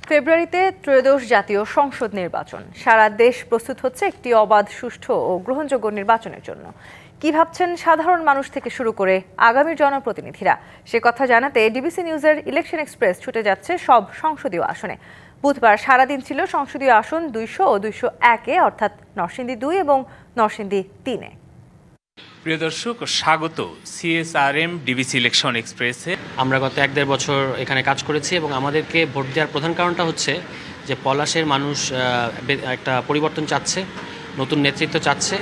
ফেব্রুয়ারিতে ত্রয়োদশ জাতীয় সংসদ নির্বাচন। সারা দেশ প্রস্তুত হচ্ছে একটি অবাধ, সুষ্ঠু ও গ্রহণযোগ্য নির্বাচনের জন্য। কি ভাবছেন সাধারণ মানুষ থেকে শুরু করে আগামীর জনপ্রতিনিধিরা, সে কথা জানাতে ডিবিসি নিউজের ইলেকশন এক্সপ্রেস ছুটে যাচ্ছে সব সংসদীয় আসনে। বুধবার সারাদিন ছিল সংসদীয় আসন 200 ও 201-এ, অর্থাৎ নরসিংদী 2 এবং নরসিংদী 3-এ। প্রিয় দর্শক, স্বাগত সিএসআরএম ডিবিসি ইলেকশন এক্সপ্রেসে। আমরা গত 1-1.5 বছর এখানে কাজ করেছি এবং আমাদেরকে ভোট দেওয়ার প্রধান কারণটা হচ্ছে যে পলাশের মানুষ একটা পরিবর্তন চাচ্ছে, নতুন নেতৃত্ব চাচ্ছে।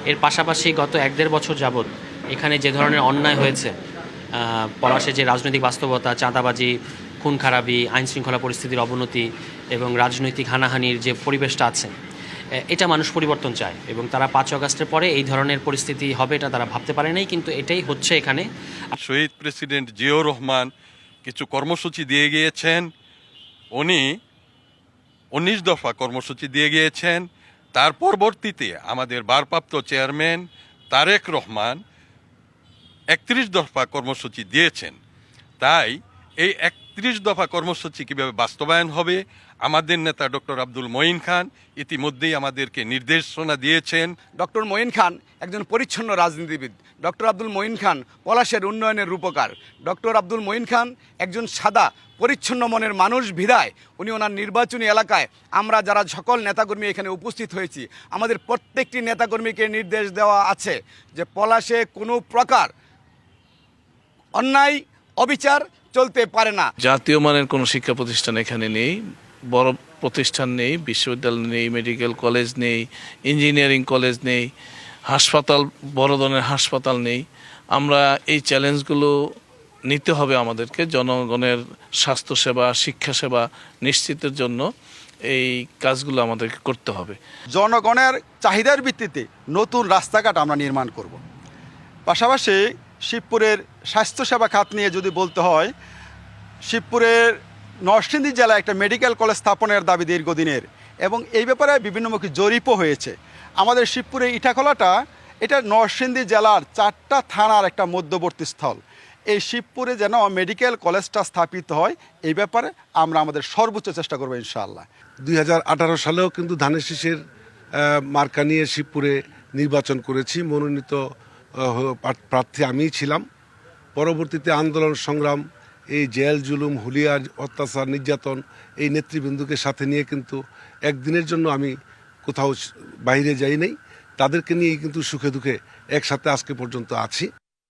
এর পাশাপাশি গত 1-1.5 বছর যাবৎ এখানে যে ধরনের অন্যায় হয়েছে, পলাশের যে রাজনৈতিক বাস্তবতা, চাঁদাবাজি, খুন খারাপি, আইনশৃঙ্খলা পরিস্থিতির অবনতি এবং রাজনৈতিক হানাহানির যে পরিবেশটা আছে, এটা মানুষ পরিবর্তন চায় এবং তারা 5 আগস্টের পরে এই ধরনের পরিস্থিতি হবে এটা তারা ভাবতে পারে নাই, কিন্তু এটাই হচ্ছে এখানে। শহীদ প্রেসিডেন্ট জিয়াউর রহমান কিছু কর্মসূচি দিয়ে গিয়েছেন। উনি 19 দফা কর্মসূচি দিয়ে গিয়েছেন। তার পরবর্তীতে আমাদের ভারপ্রাপ্ত চেয়ারম্যান তারেক রহমান 31 দফা কর্মসূচি দিয়েছেন। তাই এই 31 দফা কর্মসূচি কীভাবে বাস্তবায়ন হবে, আমাদের নেতা ডক্টর আব্দুল মঈন খান ইতিমধ্যেই আমাদেরকে নির্দেশনা দিয়েছেন। ডক্টর মঈন খান একজন পরিচ্ছন্ন রাজনীতিবিদ। ডক্টর আব্দুল মঈন খান পলাশের উন্নয়নের রূপকার। ডক্টর আব্দুল মঈন খান একজন সাদা পরিচ্ছন্ন মনের মানুষ বিধায় উনি ওনার নির্বাচনী এলাকায় আমরা যারা সকল নেতাকর্মী এখানে উপস্থিত হয়েছি, আমাদের প্রত্যেকটি নেতাকর্মীকে নির্দেশ দেওয়া আছে যে পলাশে কোনো প্রকার অন্যায় অবিচার চলতে পারে না। জাতীয় মানের কোনো শিক্ষা প্রতিষ্ঠান এখানে নেই, বড় প্রতিষ্ঠান নেই, বিশ্ববিদ্যালয় নেই, মেডিকেল কলেজ নেই, ইঞ্জিনিয়ারিং কলেজ নেই, হাসপাতাল, বড় ধরনের হাসপাতাল নেই। আমরা এই চ্যালেঞ্জগুলো নিতে হবে আমাদেরকে। জনগণের স্বাস্থ্যসেবা, শিক্ষাসেবা নিশ্চিতের জন্য এই কাজগুলো আমাদেরকে করতে হবে। জনগণের চাহিদার ভিত্তিতে নতুন রাস্তাঘাট আমরা নির্মাণ করব। পাশাপাশি শিবপুরের স্বাস্থ্যসেবা খাত নিয়ে যদি বলতে হয়, শিবপুরের নরসিংদী জেলায় একটা মেডিকেল কলেজ স্থাপনের দাবি দীর্ঘদিনের এবং এই ব্যাপারে বিভিন্নমুখী জরিপও হয়েছে। আমাদের শিবপুরের ইটাখোলাটা এটা নরসিংদী জেলার 4টা থানার একটা মধ্যবর্তী স্থল। এই শিবপুরে যেন মেডিকেল কলেজটা স্থাপিত হয়, এই ব্যাপারে আমরা আমাদের সর্বোচ্চ চেষ্টা করবো ইনশাআল্লাহ। 2018 সালেও কিন্তু ধানের শীষের মার্কা নিয়ে শিবপুরে নির্বাচন করেছি। মনোনীত প্রার্থী আমিই ছিলাম। পরবর্তীতে আন্দোলন সংগ্রাম, এই জেল জুলুম, হুলিয়ার অত্যাচার, নির্যাতন, এই নেতৃবৃন্দকে সাথে নিয়ে কিন্তু একদিনের জন্য আমি কোথাও বাইরে যাই নাই। তাদেরকে নিয়েই কিন্তু সুখে দুঃখে একসাথে আজকে পর্যন্ত আছি।